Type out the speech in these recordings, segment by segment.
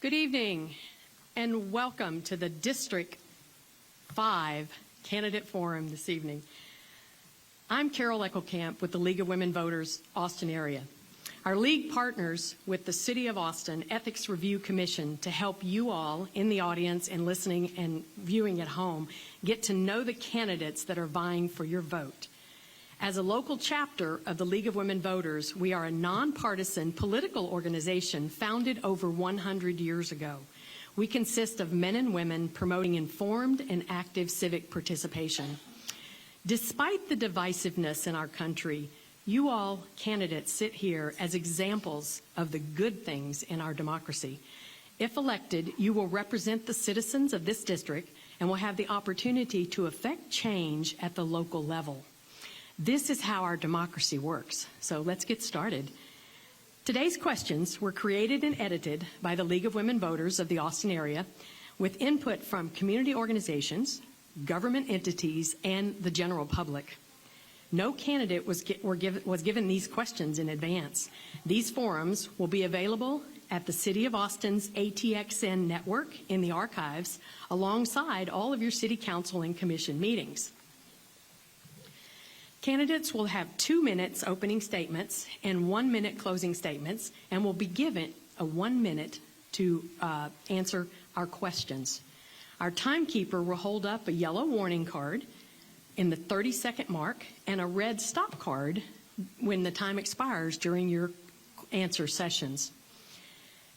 Good evening and welcome to the District 5 Candidate Forum this evening. I'm Carol Eckelkamp with the League of Women Voters, Austin area. Our league partners with the City of Austin Ethics Review Commission to help you all in the audience and listening and viewing at home get to know the candidates that are vying for your vote. As a local chapter of the League of Women Voters, we are a nonpartisan political organization founded over 100 years ago. We consist of men and women promoting informed and active civic participation. Despite the divisiveness in our country, you all candidates sit here as examples of the good things in our democracy. If elected, you will represent the citizens of this district and will have the opportunity to affect change at the local level. This is how our democracy works. So let's get started. Today's questions were created and edited by the League of Women Voters of the Austin area with input from community organizations, government entities, and the general public. No candidate was given these questions in advance. These forums will be available at the City of Austin's ATXN network in the archives alongside all of your City Council and Commission meetings. Candidates will have 2 minutes opening statements and 1 minute closing statements and will be given a 1 minute to answer our questions. Our timekeeper will hold up a yellow warning card in the 30-second mark and a red stop card when the time expires during your answer sessions.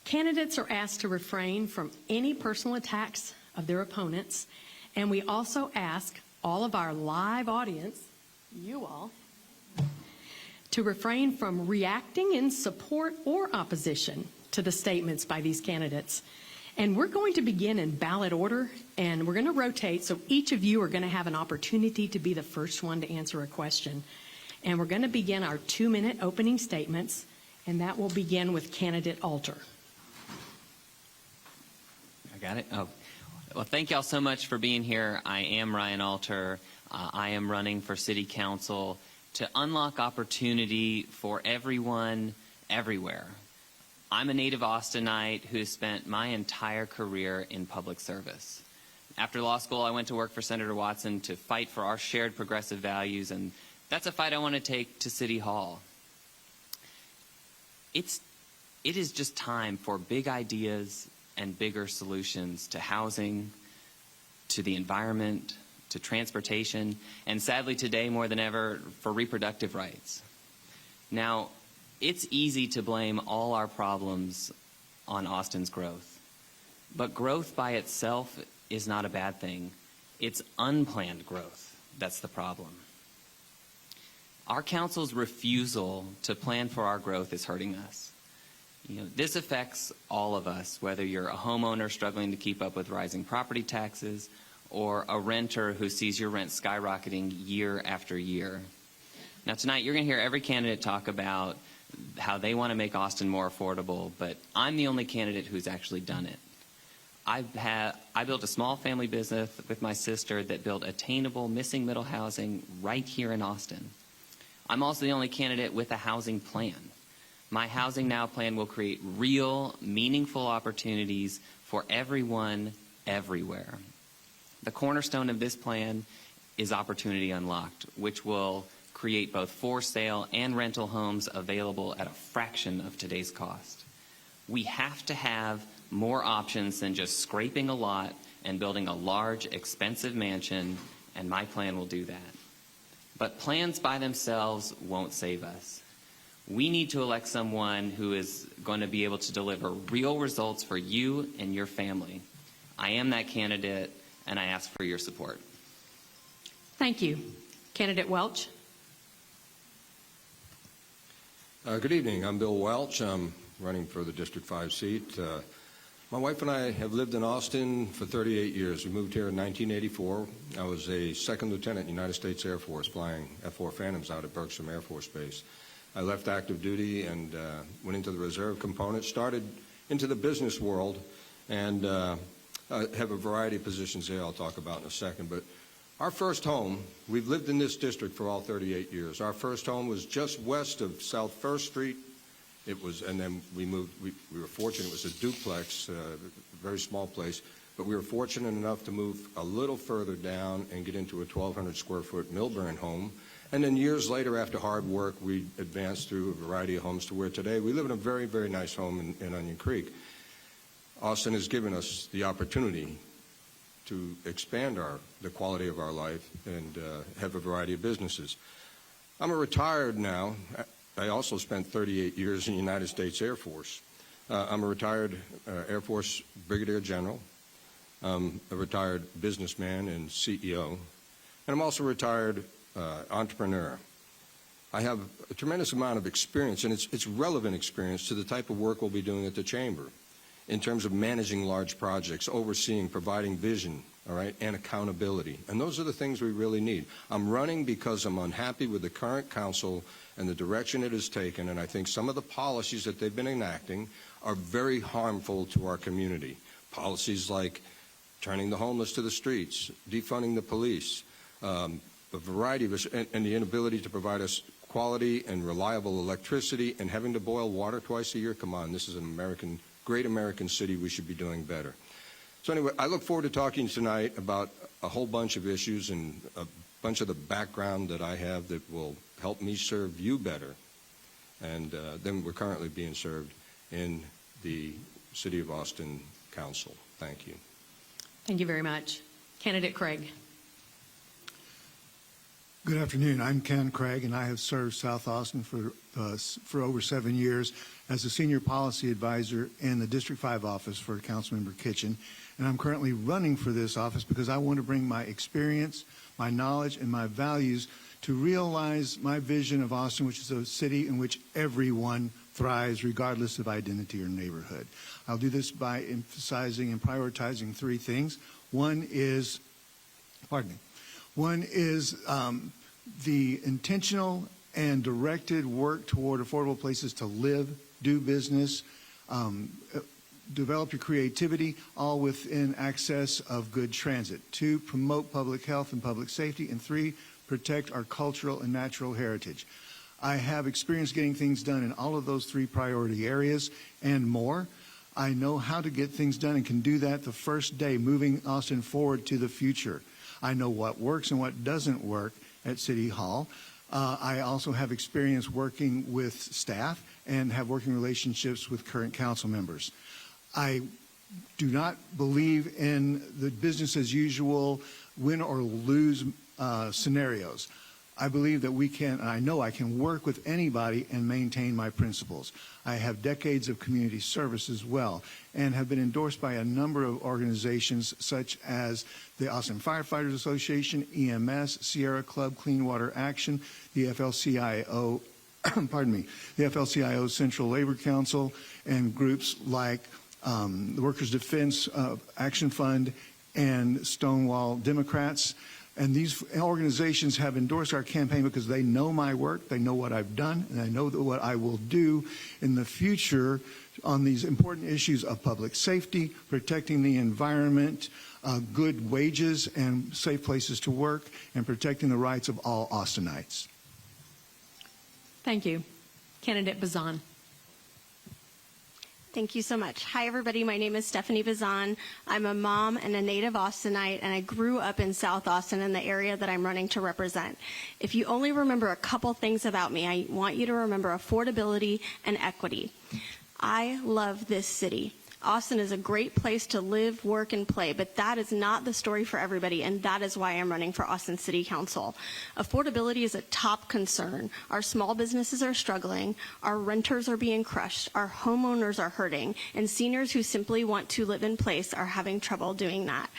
Candidates are asked to refrain from any personal attacks of their opponents, and we also ask all of our live audience, you all, to refrain from reacting in support or opposition to the statements by these candidates. And we're going to begin in ballot order, and we're going to rotate, so each of you are going to have an opportunity to be the first one to answer a question. And we're going to begin our 2-minute opening statements, and that will begin with candidate Alter. I got it? Oh. Well, thank y'all so much for being here. I am Ryan Alter. I am running for City Council to unlock opportunity for everyone, everywhere. I'm a native Austinite who has spent my entire career in public service. After law school, I went to work for Senator Watson to fight for our shared progressive values, and that's a fight I want to take to City Hall. It is just time for big ideas and bigger solutions to housing, to the environment, to transportation, and sadly today more than ever for reproductive rights. Now, it's easy to blame all our problems on Austin's growth, but growth by itself is not a bad thing. It's unplanned growth that's the problem. Our council's refusal to plan for our growth is hurting us. This affects all of us, whether you're a homeowner struggling to keep up with rising property taxes or a renter who sees your rent skyrocketing year after year. Now tonight you're going to hear every candidate talk about how they want to make Austin more affordable, but I'm the only candidate who's actually done it. I built a small family business with my sister that built attainable missing middle housing right here in Austin. I'm also the only candidate with a housing plan. My Housing Now plan will create real, meaningful opportunities for everyone, everywhere. The cornerstone of this plan is Opportunity Unlocked, which will create both for sale and rental homes available at a fraction of today's cost. We have to have more options than just scraping a lot and building a large, expensive mansion, and my plan will do that. But plans by themselves won't save us. We need to elect someone who is going to be able to deliver real results for you and your family. I am that candidate, and I ask for your support. Thank you. Candidate Welch. Good evening. I'm Bill Welch. I'm running for the District 5 seat. My wife and I have lived in Austin for 38 years. We moved here in 1984. I was a second lieutenant in the United States Air Force flying F-4 Phantoms out at Bergstrom Air Force Base. I left active duty and went into the reserve component, started into the business world, and have a variety of positions there I'll talk about in a second. But our first home, we've lived in this district for all 38 years. Our first home was just west of South First Street It was, and then we moved. We were fortunate. It was a duplex, very small place, but we were fortunate enough to move a little further down and get into a 1,200 square foot Milburn home. And then years later, after hard work, we advanced through a variety of homes to where today we live in a very, very nice home in Onion Creek. Austin has given us the opportunity to expand the quality of our life and have a variety of businesses. I'm a retired now. I also spent 38 years in the United States Air Force. I'm a retired Air Force Brigadier General. I'm a retired businessman and CEO. And I'm also a retired entrepreneur. I have a tremendous amount of experience, and it's relevant experience to the type of work we'll be doing at the Chamber in terms of managing large projects, overseeing, providing vision, all right, and accountability. And those are the things we really need. I'm running because I'm unhappy with the current council and the direction it has taken, and I think some of the policies that they've been enacting are very harmful to our community. Policies like turning the homeless to the streets, defunding the police, a variety of us, and the inability to provide us quality and reliable electricity, and having to boil water twice a year. Come on, this is an great American city. We should be doing better. So anyway, I look forward to talking tonight about a whole bunch of issues and a bunch of the background that I have that will help me serve you better and than we're currently being served in the City of Austin Council. Thank you. Thank you very much. Candidate Craig. Good afternoon. I'm Ken Craig, and I have served South Austin for over 7 years as a senior policy advisor in the District 5 office for Councilmember Kitchen. And I'm currently running for this office because I want to bring my experience, my knowledge, and my values to realize my vision of Austin, which is a city in which everyone thrives regardless of identity or neighborhood. I'll do this by emphasizing and prioritizing three things. One is the intentional and directed work toward affordable places to live, do business, develop your creativity, all within access of good transit. 2, promote public health and public safety. And 3, protect our cultural and natural heritage. I have experience getting things done in all of those 3 priority areas and more. I know how to get things done and can do that the first day, moving Austin forward to the future. I know what works and what doesn't work at City Hall. I also have experience working with staff and have working relationships with current council members. I do not believe in the business as usual, win or lose scenarios. I believe that we can, and I know I can work with anybody and maintain my principles. I have decades of community service as well and have been endorsed by a number of organizations such as the Austin Firefighters Association, EMS, Sierra Club, Clean Water Action, the FLCIO, the FLCIO Central Labor Council, and groups like the Workers' Defense Action Fund and Stonewall Democrats. And these organizations have endorsed our campaign because they know my work, they know what I've done, and they know what I will do in the future on these important issues of public safety, protecting the environment, good wages and safe places to work, and protecting the rights of all Austinites. Thank you. Candidate Bazan. Thank you so much. Hi, everybody. My name is Stephanie Bazan. I'm a mom and a native Austinite, and I grew up in South Austin in the area that I'm running to represent. If you only remember a couple things about me, I want you to remember affordability and equity. I love this city. Austin is a great place to live, work, and play, but that is not the story for everybody, and that is why I'm running for Austin City Council. Affordability is a top concern. Our small businesses are struggling, our renters are being crushed, our homeowners are hurting, and seniors who simply want to live in place are having trouble doing that.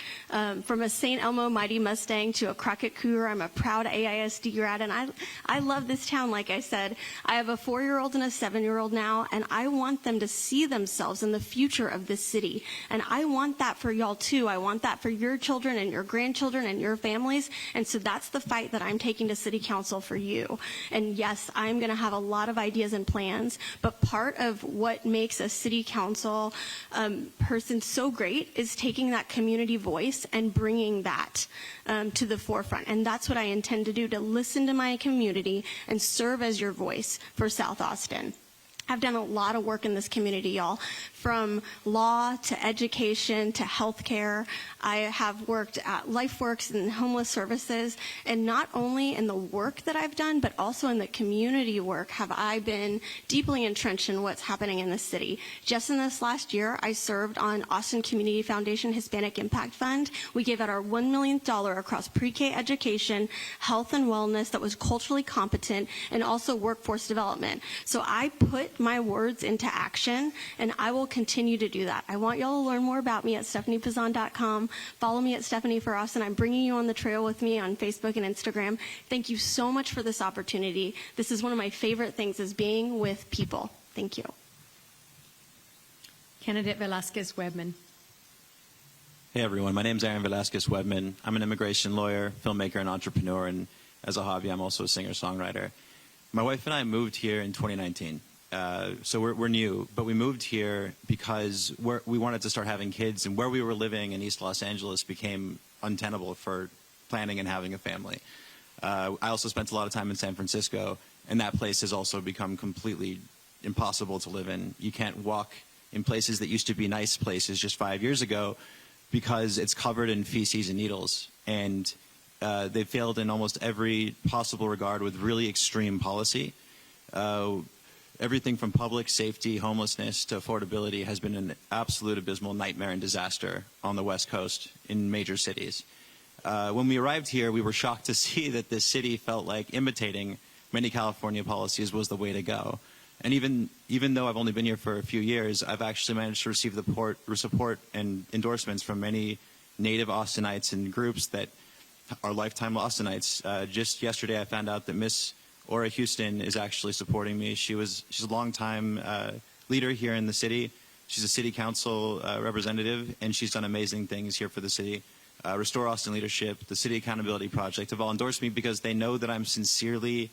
From a St. Elmo Mighty Mustang to a Crockett Cougar, I'm a proud AISD grad, and I love this town, like I said. I have a 4-year-old and a 7-year-old now, and I want them to see themselves in the future of this city. And I want that for y'all too. I want that for your children and your grandchildren and your families. And so that's the fight that I'm taking to City Council for you. And yes, I'm going to have a lot of ideas and plans, but part of what makes a City Council person so great is taking that community voice and bringing that to the forefront. And that's what I intend to do, to listen to my community and serve as your voice for South Austin. I've done a lot of work in this community, y'all, from law to education to healthcare. I have worked at LifeWorks and homeless services, and not only in the work that I've done, but also in the community work have I been deeply entrenched in what's happening in the city. Just in this last year, I served on Austin Community Foundation Hispanic Impact Fund. We gave out our $1 million across pre-K education, health and wellness that was culturally competent, and also workforce development. So I put my words into action, and I will continue to do that. I want y'all to learn more about me at stephaniepazan.com. Follow me at Stephanie for Austin. I'm bringing you on the trail with me on Facebook and Instagram. Thank you so much for this opportunity. This is one of my favorite things, is being with people. Thank you. Candidate Velasquez Webman. Hey everyone, my name is Aaron Velasquez Webman. I'm an immigration lawyer, filmmaker, and entrepreneur, and as a hobby, I'm also a singer-songwriter. My wife and I moved here in 2019. So we're new, but we moved here because we wanted to start having kids, and where we were living in East Los Angeles became untenable for planning and having a family. I also spent a lot of time in San Francisco, and that place has also become completely impossible to live in. You can't walk in places that used to be nice places just 5 years ago because it's covered in feces and needles, and they failed in almost every possible regard with really extreme policy. Everything from public safety, homelessness, to affordability has been an absolute abysmal nightmare and disaster on the West Coast in major cities. When we arrived here, we were shocked to see that this city felt like imitating many California policies was the way to go. And even though I've only been here for a few years, I've actually managed to receive the support and endorsements from many native Austinites and groups that are lifetime Austinites. Just yesterday, I found out that Miss Ora Houston is actually supporting me. She's a longtime leader here in the city. She's a city council representative, and she's done amazing things here for the city. Restore Austin Leadership, the City Accountability Project have all endorsed me because they know that I'm sincerely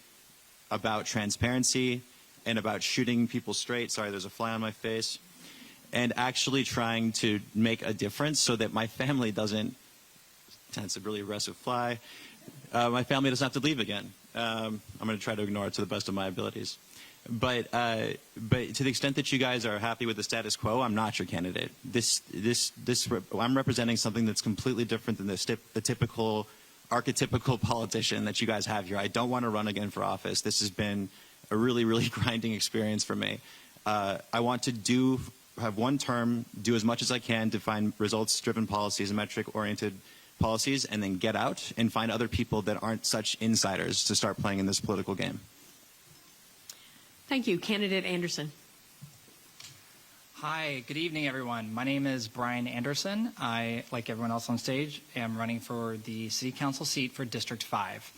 about transparency and about shooting people straight. Sorry, there's a fly on my face. And actually trying to make a difference so that my family doesn't, that's a really aggressive fly, my family doesn't have to leave again. I'm going to try to ignore it to the best of my abilities. But to the extent that you guys are happy with the status quo, I'm not your candidate. I'm representing something that's completely different than the typical, archetypical politician that you guys have here. I don't want to run again for office. This has been a really, really grinding experience for me. I want to have one term, do as much as I can to find results-driven policies and metric-oriented policies, and then get out and find other people that aren't such insiders to start playing in this political game. Thank you. Candidate Anderson. Hi, good evening, everyone. My name is Brian Anderson. I, like everyone else on stage, am running for the City Council seat for District 5.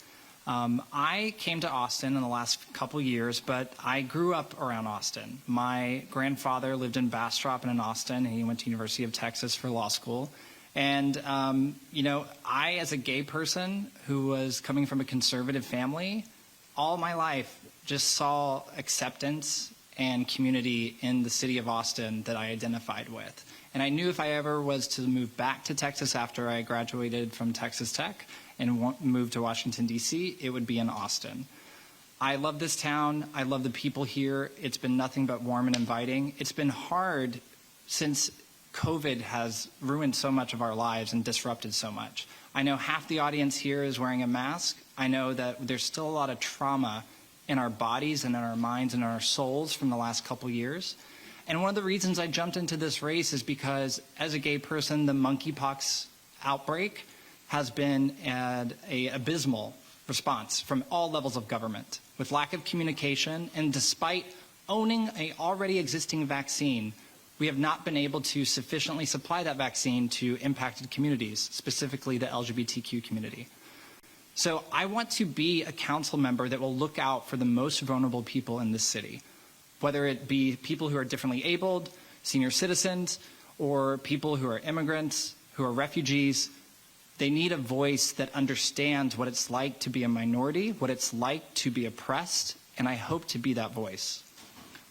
I came to Austin in the last couple years, but I grew up around Austin. My grandfather lived in Bastrop and in Austin, and he went to University of Texas for law school. And, you know, I, as a gay person who was coming from a conservative family, all my life just saw acceptance and community in the city of Austin that I identified with. And I knew if I ever was to move back to Texas after I graduated from Texas Tech and moved to Washington, D.C., it would be in Austin. I love this town. I love the people here. It's been nothing but warm and inviting. It's been hard since COVID has ruined so much of our lives and disrupted so much. I know half the audience here is wearing a mask. I know that there's still a lot of trauma in our bodies and in our minds and in our souls from the last couple years. And one of the reasons I jumped into this race is because as a gay person, the monkeypox outbreak has been an abysmal response from all levels of government, with lack of communication, and despite owning an already existing vaccine, we have not been able to sufficiently supply that vaccine to impacted communities, specifically the LGBTQ community. So I want to be a council member that will look out for the most vulnerable people in this city, whether it be people who are differently abled, senior citizens, or people who are immigrants, who are refugees. They need a voice that understands what it's like to be a minority, what it's like to be oppressed, and I hope to be that voice.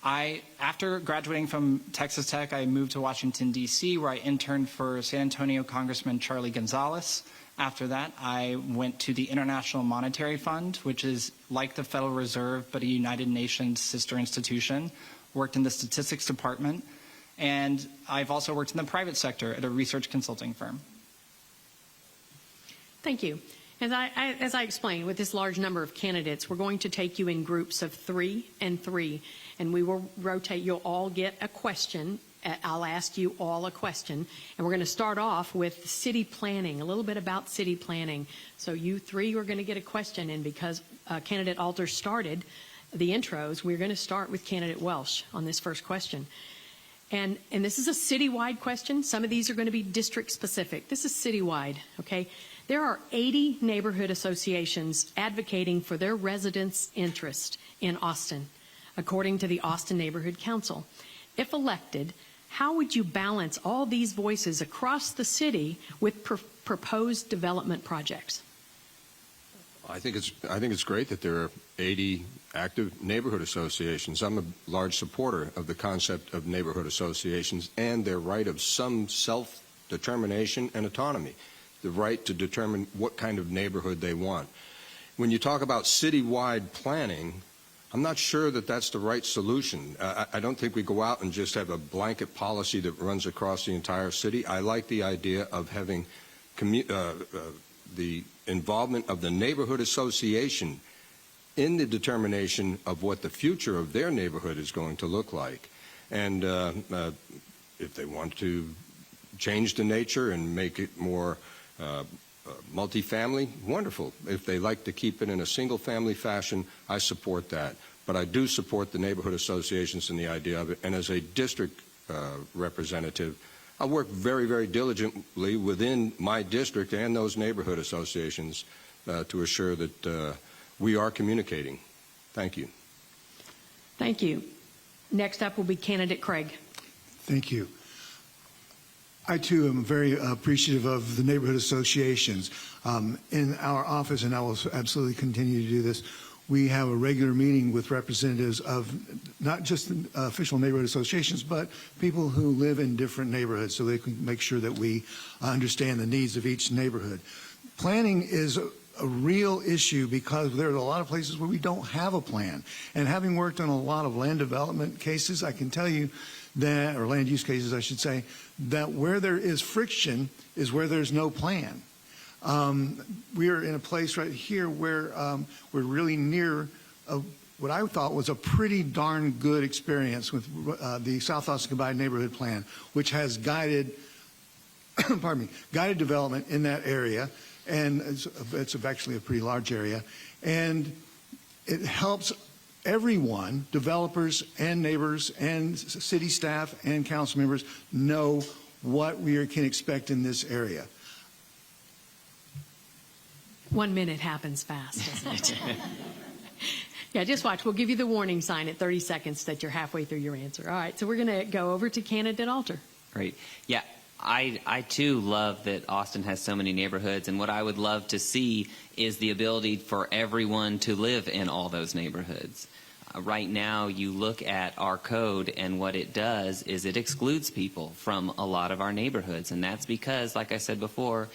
After graduating from Texas Tech, I moved to Washington, D.C., where I interned for San Antonio Congressman Charlie Gonzalez. After that, I went to the International Monetary Fund, which is like the Federal Reserve, but a United Nations sister institution. Worked in the statistics department, and I've also worked in the private sector at a research consulting firm. Thank you. As I explained, with this large number of candidates, we're going to take you in groups of 3 and 3, and we will rotate. You'll all get a question. I'll ask you all a question, and we're going to start off with city planning, a little bit about city planning. So you 3 are going to get a question, and because candidate Alter started the intros, we're going to start with candidate Welch on this first question. And this is a citywide question. Some of these are going to be district specific. This is citywide, okay? There are 80 neighborhood associations advocating for their residents' interest in Austin, according to the Austin Neighborhood Council. If elected, how would you balance all these voices across the city with proposed development projects? I think it's great that there are 80 active neighborhood associations. I'm a large supporter of the concept of neighborhood associations and their right of some self-determination and autonomy, the right to determine what kind of neighborhood they want. When you talk about citywide planning, I'm not sure that that's the right solution. I don't think we go out and just have a blanket policy that runs across the entire city. I like the idea of having the involvement of the neighborhood association in the determination of what the future of their neighborhood is going to look like. And if they want to change the nature and make it more multifamily, wonderful. If they like to keep it in a single-family fashion, I support that. But I do support the neighborhood associations and the idea of it. And as a district representative, I work very, very diligently within my district and those neighborhood associations to assure that we are communicating. Thank you. Thank you. Next up will be candidate Craig. Thank you. I, too, am very appreciative of the neighborhood associations. In our office, and I will absolutely continue to do this, we have a regular meeting with representatives of not just official neighborhood associations, but people who live in different neighborhoods so they can make sure that we understand the needs of each neighborhood. Planning is a real issue because there are a lot of places where we don't have a plan. And having worked on a lot of land development cases, I can tell you that, or land use cases, I should say, that where there is friction is where there's no plan. We are in a place right here where we're really near what I thought was a pretty darn good experience with the South Austin Combined Neighborhood Plan, which has guided, pardon me, guided development in that area, and it's actually a pretty large area, and it helps everyone, developers and neighbors and city staff and council members, know what we can expect in this area. 1 minute happens fast, doesn't it? Yeah, just watch. We'll give you the warning sign at 30 seconds that you're halfway through your answer. All right, so we're going to go over to candidate Alter. Great. Yeah, I too love that Austin has so many neighborhoods, and what I would love to see is the ability for everyone to live in all those neighborhoods. Right now, you look at our code, and what it does is it excludes people from a lot of our neighborhoods, and that's because, like I said before,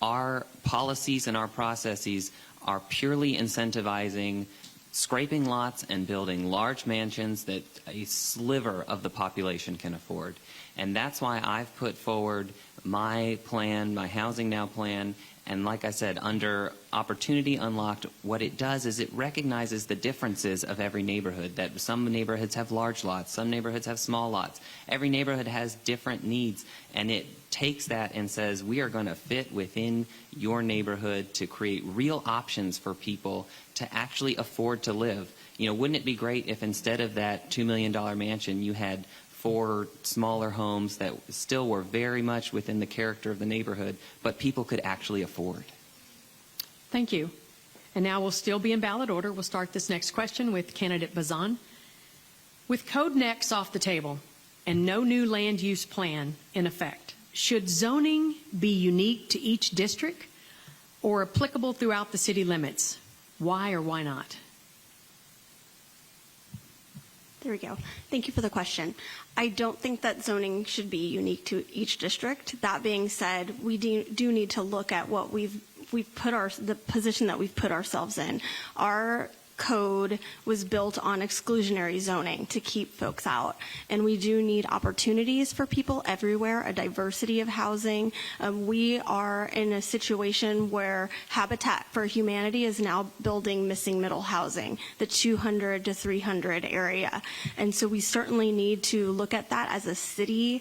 our policies and our processes are purely incentivizing scraping lots and building large mansions that a sliver of the population can afford. And that's why I've put forward my plan, my Housing Now plan, and like I said, under Opportunity Unlocked, what it does is it recognizes the differences of every neighborhood, that some neighborhoods have large lots, some neighborhoods have small lots. Every neighborhood has different needs, and it takes that and says, we are going to fit within your neighborhood to create real options for people to actually afford to live. You know, wouldn't it be great if instead of that $2 million mansion, you had 4 smaller homes that still were very much within the character of the neighborhood, but people could actually afford? Thank you. And now we'll still be in ballot order. We'll start this next question with candidate Bazan. With Code Next off the table and no new land use plan in effect, should zoning be unique to each district or applicable throughout the city limits? Why or why not? There we go. Thank you for the question. I don't think that zoning should be unique to each district. That being said, we do need to look at what we've put the position that we've put ourselves in. Our code was built on exclusionary zoning to keep folks out. And we do need opportunities for people everywhere, a diversity of housing. We are in a situation where Habitat for Humanity is now building missing middle housing, the 200 to 300 area. And so we certainly need to look at that as a city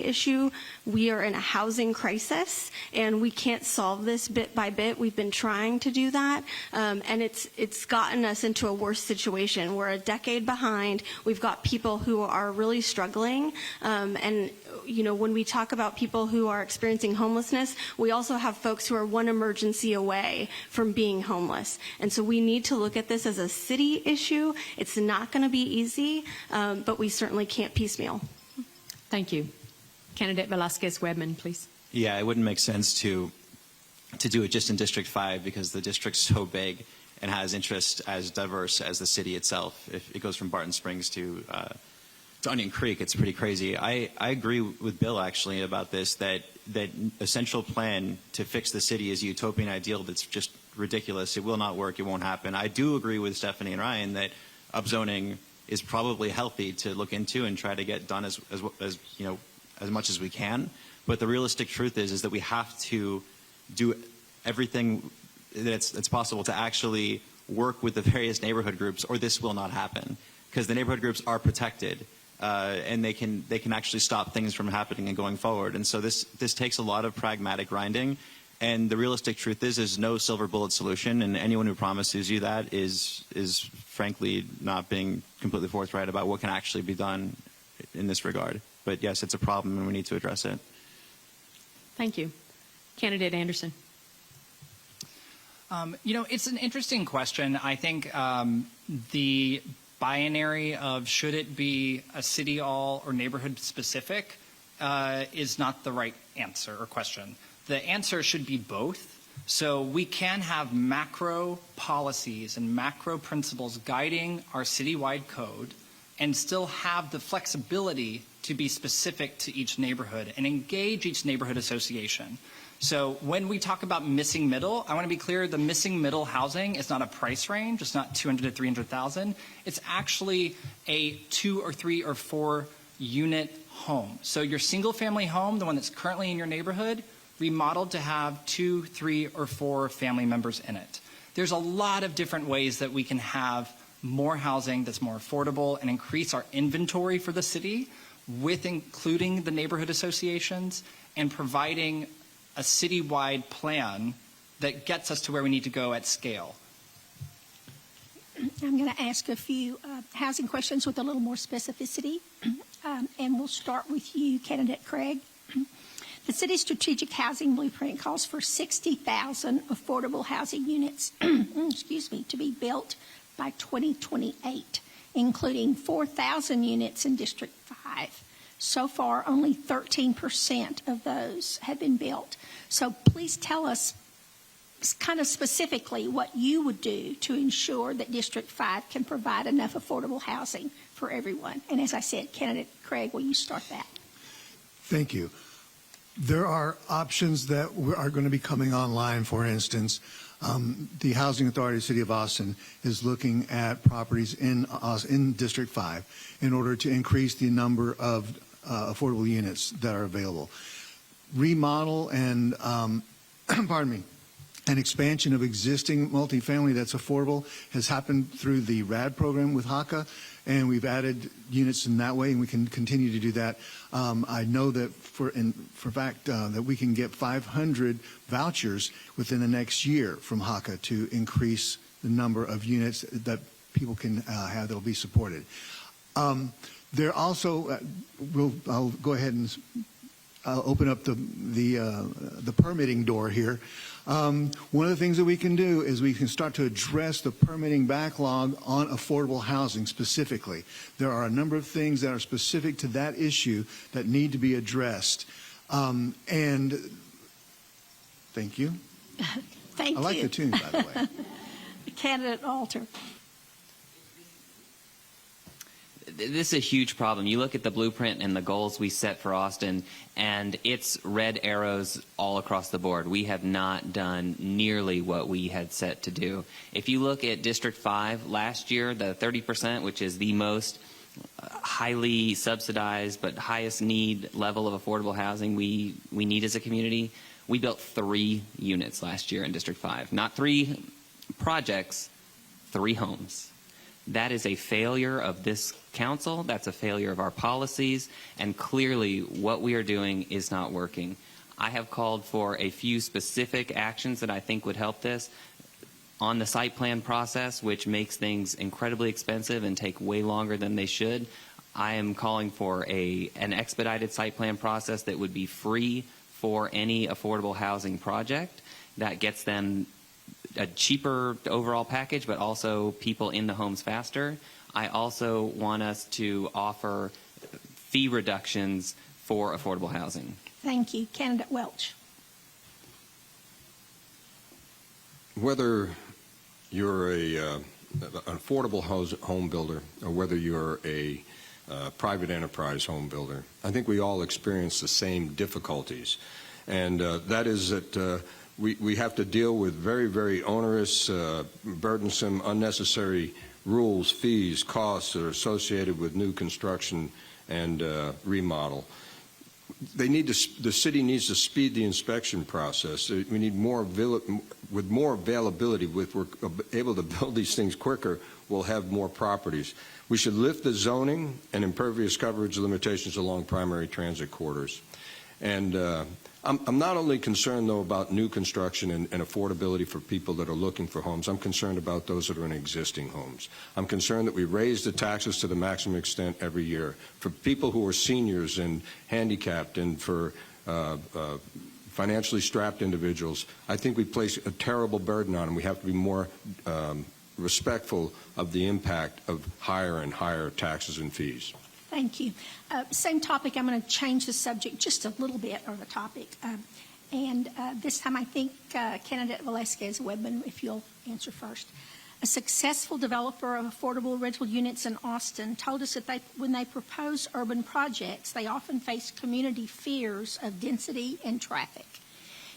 issue. We are in a housing crisis, and we can't solve this bit by bit. We've been trying to do that, and it's gotten us into a worse situation. We're a decade behind. We've got people who are really struggling, and when we talk about people who are experiencing homelessness, we also have folks who are one emergency away from being homeless. And so we need to look at this as a city issue. It's not going to be easy, but we certainly can't piecemeal. Thank you. Candidate Velasquez-Wedman, please. Yeah, it wouldn't make sense to do it just in District 5 because the district's so big and has interests as diverse as the city itself. If it goes from Barton Springs to Onion Creek, it's pretty crazy. I agree with Bill, actually, about this, that a central plan to fix the city is a utopian ideal that's just ridiculous. It will not work. It won't happen. I do agree with Stephanie and Ryan that upzoning is probably healthy to look into and try to get done as much as we can. But the realistic truth is that we have to do everything that's possible to actually work with the various neighborhood groups, or this will not happen. Because the neighborhood groups are protected, and they can actually stop things from happening and going forward. And so this takes a lot of pragmatic grinding. And the realistic truth is there's no silver bullet solution, and anyone who promises you that is frankly not being completely forthright about what can actually be done in this regard. But yes, it's a problem, and we need to address it. Thank you. Candidate Anderson. It's an interesting question. I think the binary of should it be a city all or neighborhood specific is not the right answer or question. The answer should be both. So we can have macro policies and macro principles guiding our citywide code and still have the flexibility to be specific to each neighborhood and engage each neighborhood association. So when we talk about missing middle, I want to be clear, the missing middle housing is not a price range. It's not 200 to 300,000. It's actually a 2 or 3 or 4 unit home. So your single family home, the one that's currently in your neighborhood, remodeled to have 2, 3, or 4 family members in it. There's a lot of different ways that we can have more housing that's more affordable and increase our inventory for the city with including the neighborhood associations and providing a citywide plan that gets us to where we need to go at scale. I'm going to ask a few housing questions with a little more specificity, and we'll start with you, Candidate Craig. The city's strategic housing blueprint calls for 60,000 affordable housing units, to be built by 2028, including 4,000 units in District 5. So far, only 13% of those have been built. So please tell us kind of specifically what you would do to ensure that District 5 can provide enough affordable housing for everyone. And as I said, Candidate Craig, will you start that? Thank you. There are options that are going to be coming online. For instance, the Housing Authority of the City of Austin is looking at properties in District 5 in order to increase the number of affordable units that are available. Remodel and, an expansion of existing multifamily that's affordable has happened through the RAD program with HACA, and we've added units in that way, and we can continue to do that. I know that for fact that we can get 500 vouchers within the next year from HACA to increase the number of units that people can have that will be supported. There also, I'll go ahead and open up the permitting door here. One of the things that we can do is we can start to address the permitting backlog on affordable housing specifically. There are a number of things that are specific to that issue that need to be addressed. And thank you. Thank you. I like the tune, by the way. Candidate Alter. this is a huge problem. You look at the blueprint and the goals we set for Austin, and it's red arrows all across the board. We have not done nearly what we had set to do. If you look at District 5 last year, the 30%, which is the most highly subsidized but highest need level of affordable housing we need as a community, we built 3 units last year in District 5. Not 3 projects, 3 homes. That is a failure of this council. That's a failure of our policies. And clearly, what we are doing is not working. I have called for a few specific actions that I think would help this. On the site plan process, which makes things incredibly expensive and take way longer than they should, I am calling for an expedited site plan process that would be free for any affordable housing project that gets them a cheaper overall package, but also people in the homes faster. I also want us to offer fee reductions for affordable housing. Thank you. Candidate Welch. Whether you're an affordable home builder or whether you're a private enterprise home builder, I think we all experience the same difficulties. And that is that we have to deal with very, very onerous, burdensome, unnecessary rules, fees, costs that are associated with new construction and remodel. The city needs to speed the inspection process. We need more availability. If we're able to build these things quicker, we'll have more properties. We should lift the zoning and impervious coverage limitations along primary transit corridors. And I'm not only concerned, though, about new construction and affordability for people that are looking for homes. I'm concerned about those that are in existing homes. I'm concerned that we raise the taxes to the maximum extent every year. For people who are seniors and handicapped and for financially strapped individuals, I think we place a terrible burden on them. We have to be more respectful of the impact of higher and higher taxes and fees. Thank you. Same topic. I'm going to change the subject just a little bit, or the topic. This time I think candidate Velasquez Webman, if you'll answer first. A successful developer of affordable rental units in Austin told us that when they propose urban projects, they often face community fears of density and traffic.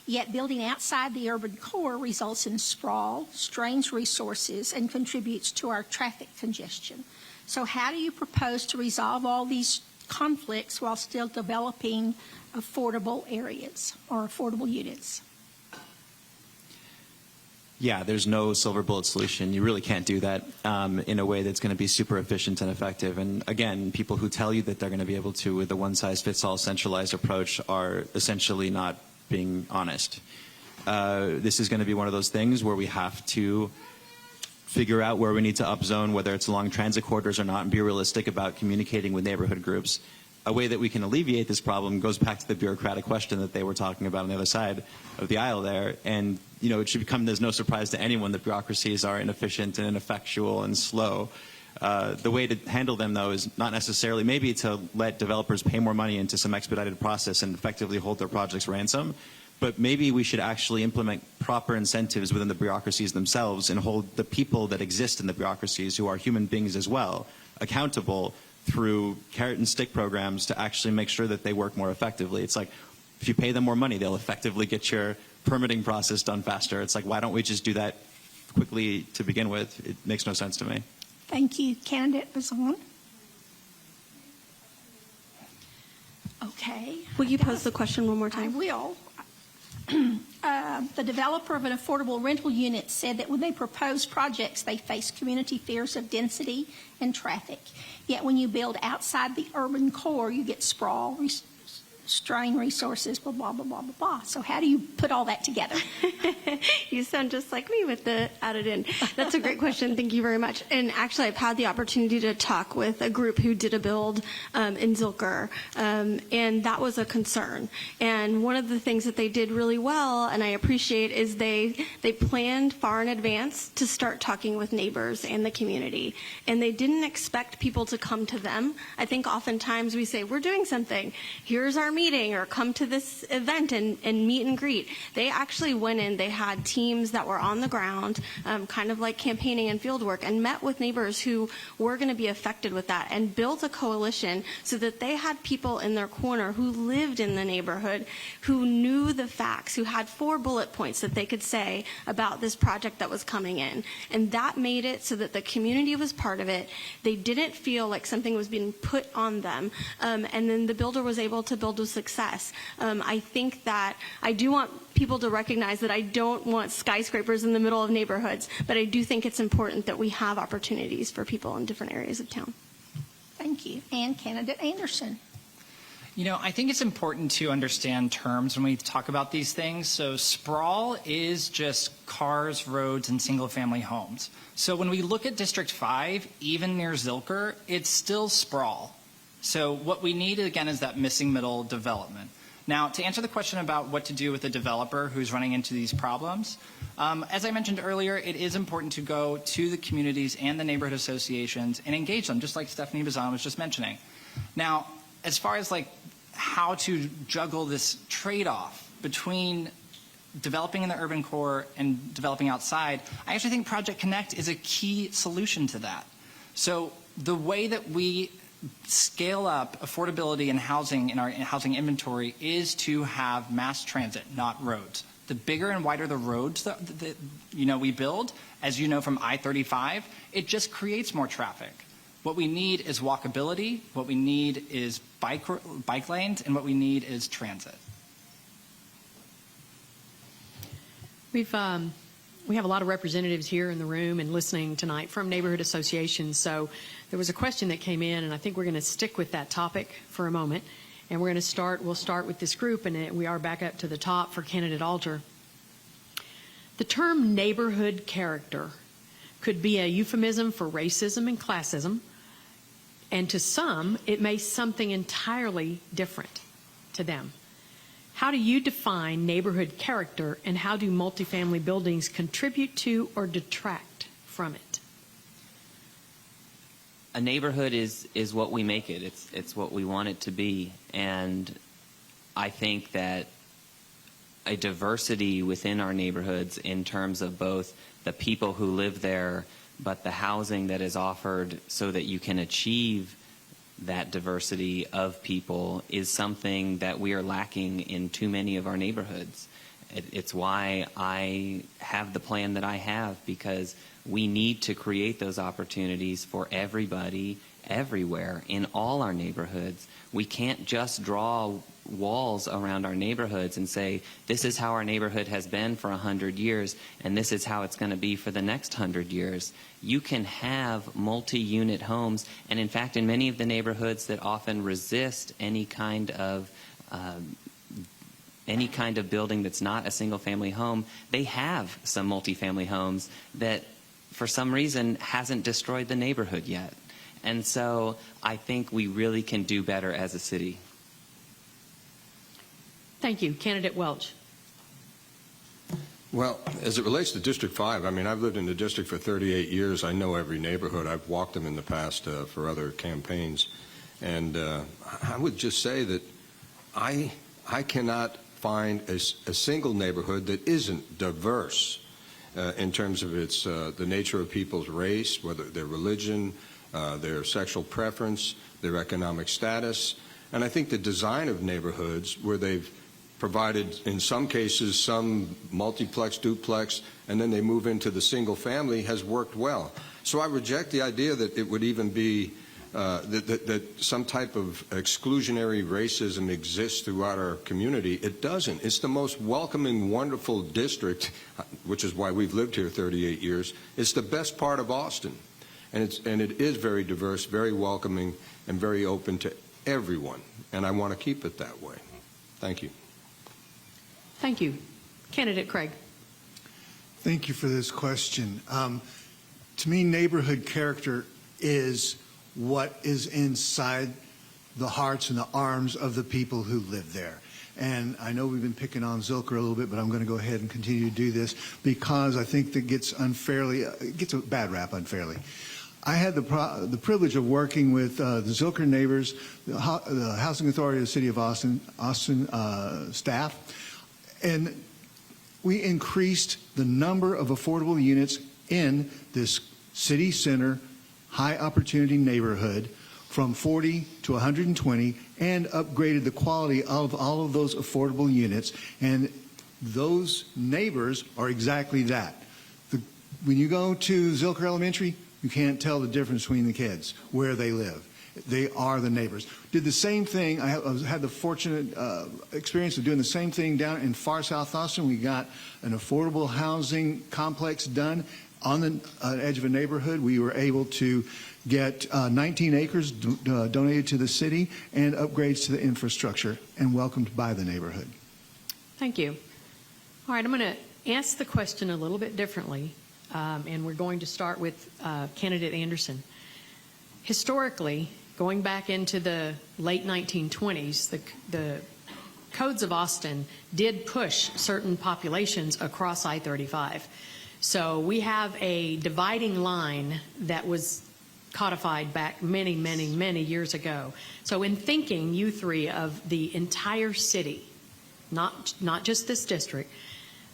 Yet building outside the urban core results in sprawl, strains resources, and contributes to our traffic congestion. So how do you propose to resolve all these conflicts while still developing affordable areas or affordable units? Yeah, there's no silver bullet solution. You really can't do that in a way that's going to be super efficient and effective. And again, people who tell you that they're going to be able to with a one-size-fits-all centralized approach are essentially not being honest. This is going to be one of those things where we have to figure out where we need to upzone, whether it's along transit corridors or not, and be realistic about communicating with neighborhood groups. A way that we can alleviate this problem goes back to the bureaucratic question that they were talking about on the other side of the aisle there. And, you know, it should come as no surprise to anyone that bureaucracies are inefficient and ineffectual and slow. The way to handle them, though, is not necessarily maybe to let developers pay more money into some expedited process and effectively hold their projects ransom, but maybe we should actually implement proper incentives within the bureaucracies themselves and hold the people that exist in the bureaucracies, who are human beings as well, accountable through carrot and stick programs to actually make sure that they work more effectively. It's like, if you pay them more money, they'll effectively get your permitting process done faster. It's like, why don't we just do that quickly to begin with? It makes no sense to me. Thank you. Candidate Bazan. Okay. Will you pose the question one more I time? will. The developer of an affordable rental unit said that when they propose projects, they face community fears of density and traffic. Yet when you build outside the urban core, you get sprawl, strain resources, blah, blah, blah, blah, blah, blah. So how do you put all that together? You sound just like me with the added in. That's a great question. Thank you very much. And actually, I've had the opportunity to talk with a group who did a build in Zilker, and that was a concern. And one of the things that they did really well, and I appreciate, is they planned far in advance to start talking with neighbors and the community. And they didn't expect people to come to them. I think oftentimes we say, we're doing something. Here's our meeting or come to this event and meet and greet. They actually went in, they had teams that were on the ground, kind of like campaigning and field work, and met with neighbors who were going to be affected with that and built a coalition so that they had people in their corner who lived in the neighborhood, who knew the facts, who had 4 bullet points that they could say about this project that was coming in. And that made it so that the community was part of it. They didn't feel like something was being put on them. And then the builder was able to build with success. I think that I do want people to recognize that I don't want skyscrapers in the middle of neighborhoods, but I do think it's important that we have opportunities for people in different areas of town. Thank you. And Candidate Anderson. You know, I think it's important to understand terms when we talk about these things. So sprawl is just cars, roads, and single-family homes. So when we look at District 5, even near Zilker, it's still sprawl. So what we need, again, is that missing middle development. Now, to answer the question about what to do with a developer who's running into these problems, as I mentioned earlier, it is important to go to the communities and the neighborhood associations and engage them, just like Stephanie Bazan was just mentioning. Now, as far as like how to juggle this trade-off between developing in the urban core and developing outside, I actually think Project Connect is a key solution to that. So the way that we scale up affordability and housing in our housing inventory is to have mass transit, not roads. The bigger and wider the roads that we build, as you know from I-35, it just creates more traffic. What we need is walkability, what we need is bike lanes, and what we need is transit. We have a lot of representatives here in the room and listening tonight from neighborhood associations. So there was a question that came in, and I think we're going to stick with that topic for a moment. And we'll start with this group, and we are back up to the top for Candidate Alter. The term neighborhood character could be a euphemism for racism and classism, and to some, it may something entirely different to them. How do you define neighborhood character, and how do multifamily buildings contribute to or detract from it? A neighborhood is what we make it. It's what we want it to be. And I think that a diversity within our neighborhoods in terms of both the people who live there, but the housing that is offered so that you can achieve that diversity of people is something that we are lacking in too many of our neighborhoods. It's why I have the plan that I have, because we need to create those opportunities for everybody, everywhere, in all our neighborhoods. We can't just draw walls around our neighborhoods and say, this is how our neighborhood has been for 100 years, and this is how it's going to be for the next 100 years. You can have multi-unit homes, and in fact, in many of the neighborhoods that often resist any kind of building that's not a single-family home, they have some multi-family homes that, for some reason, hasn't destroyed the neighborhood yet. And so I think we really can do better as a city. Thank you. Candidate Welch. Well, as it relates to District 5, I mean, I've lived in the district for 38 years. I know every neighborhood. I've walked them in the past for other campaigns. And I would just say that I cannot find a single neighborhood that isn't diverse in terms of its the nature of people's race, whether their religion, their sexual preference, their economic status. And I think the design of neighborhoods where they've provided, in some cases, some multiplex, duplex, and then they move into the single family has worked well. So I reject the idea that it would even be that some type of exclusionary racism exists throughout our community. It doesn't. It's the most welcoming, wonderful district, which is why we've lived here 38 years. It's the best part of Austin. And it is very diverse, very welcoming, and very open to everyone. And I want to keep it that way. Thank you. Thank you. Candidate Craig. Thank you for this question. To me, neighborhood character is what is inside the hearts and the arms of the people who live there. And I know we've been picking on Zilker a little bit, but I'm going to go ahead and continue to do this because I think that gets a bad rap unfairly. I had the privilege of working with the Zilker Neighbors, the Housing Authority of the City of Austin staff, and we increased the number of affordable units in this city center, high opportunity neighborhood from 40 to 120 and upgraded the quality of all of those affordable units. And those neighbors are exactly that. When you go to Zilker Elementary, you can't tell the difference between the kids, where they live. They are the neighbors. Did the same thing. I had the fortunate experience of doing the same thing down in far South Austin. We got an affordable housing complex done on the edge of a neighborhood. We were able to get 19 acres donated to the city and upgrades to the infrastructure and welcomed by the neighborhood. Thank you. All right, I'm going to ask the question a little bit differently, and we're going to start with candidate Anderson. Historically, going back into the late 1920s, the codes of Austin did push certain populations across I-35. So we have a dividing line that was codified back many, many, many years ago. So in thinking, you three, of the entire city, not just this district,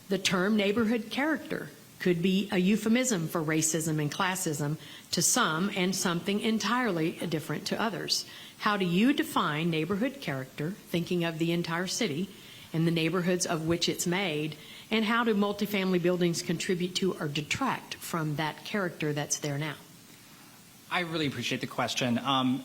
the term neighborhood character could be a euphemism for racism and classism to some and something entirely different to others. How do you define neighborhood character, thinking of the entire city and the neighborhoods of which it's made, and how do multifamily buildings contribute to or detract from that character that's there now? I really appreciate the question.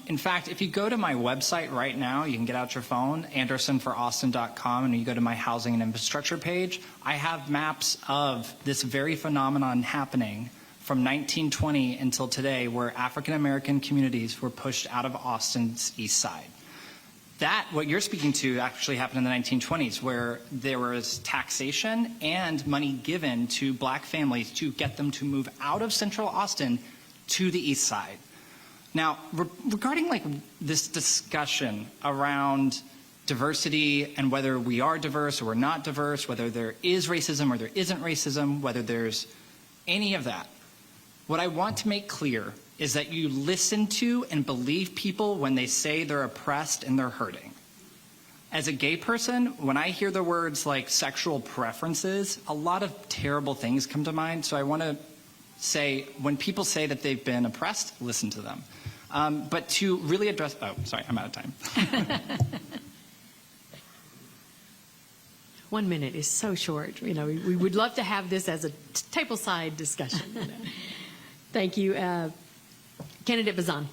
In fact, if you go to my website right now, you can get out your phone, andersonforaustin.com, and you go to my housing and infrastructure page, I have maps of this very phenomenon happening from 1920 until today, where African American communities were pushed out of Austin's east side. That, what you're speaking to, actually happened in the 1920s, where there was taxation and money given to black families to get them to move out of central Austin to the east side. Now, regarding like this discussion around diversity and whether we are diverse or we're not diverse, whether there is racism or there isn't racism, whether there's any of that, what I want to make clear is that you listen to and believe people when they say they're oppressed and they're hurting. As a gay person, when I hear the words like sexual preferences, a lot of terrible things come to mind. So I want to say, when people say that they've been oppressed, listen to them. But to really address, oh, sorry, I'm out of time. 1 minute is so short. You know, we would love to have this as a tableside discussion. You know. Thank you. Candidate Bazan.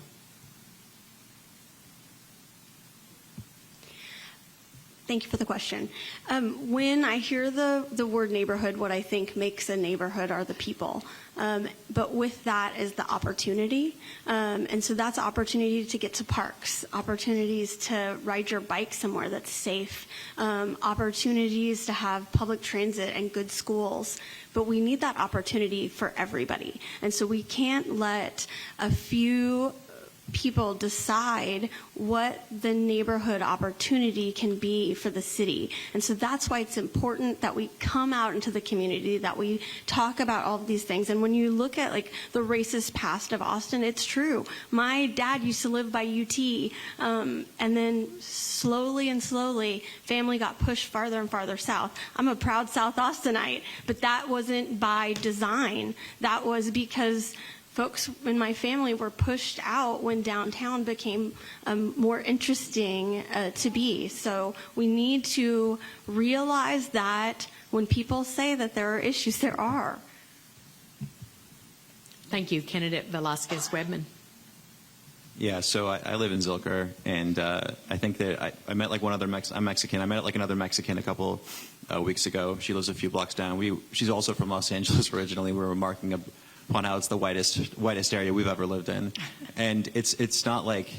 Thank you for the question. When I hear the word neighborhood, what I think makes a neighborhood are the people. But with that is the opportunity. And so that's opportunity to get to parks, opportunities to ride your bike somewhere that's safe, opportunities to have public transit and good schools. But we need that opportunity for everybody. And so we can't let a few people decide what the neighborhood opportunity can be for the city. And so that's why it's important that we come out into the community, that we talk about all of these things. And when you look at like the racist past of Austin, it's true. My dad used to live by UT, and then slowly and slowly, family got pushed farther and farther south. I'm a proud South Austinite, but that wasn't by design. That was because folks in my family were pushed out when downtown became more interesting to be. So we need to realize that when people say that there are issues, there are. Thank you. Candidate Velasquez-Webman. Yeah, so I live in Zilker, and I think that I met like one other I'm Mexican. I met like another Mexican a couple weeks ago. She lives a few blocks down. She's also from Los Angeles originally. We were marking upon how it's the whitest area we've ever lived in, and it's not like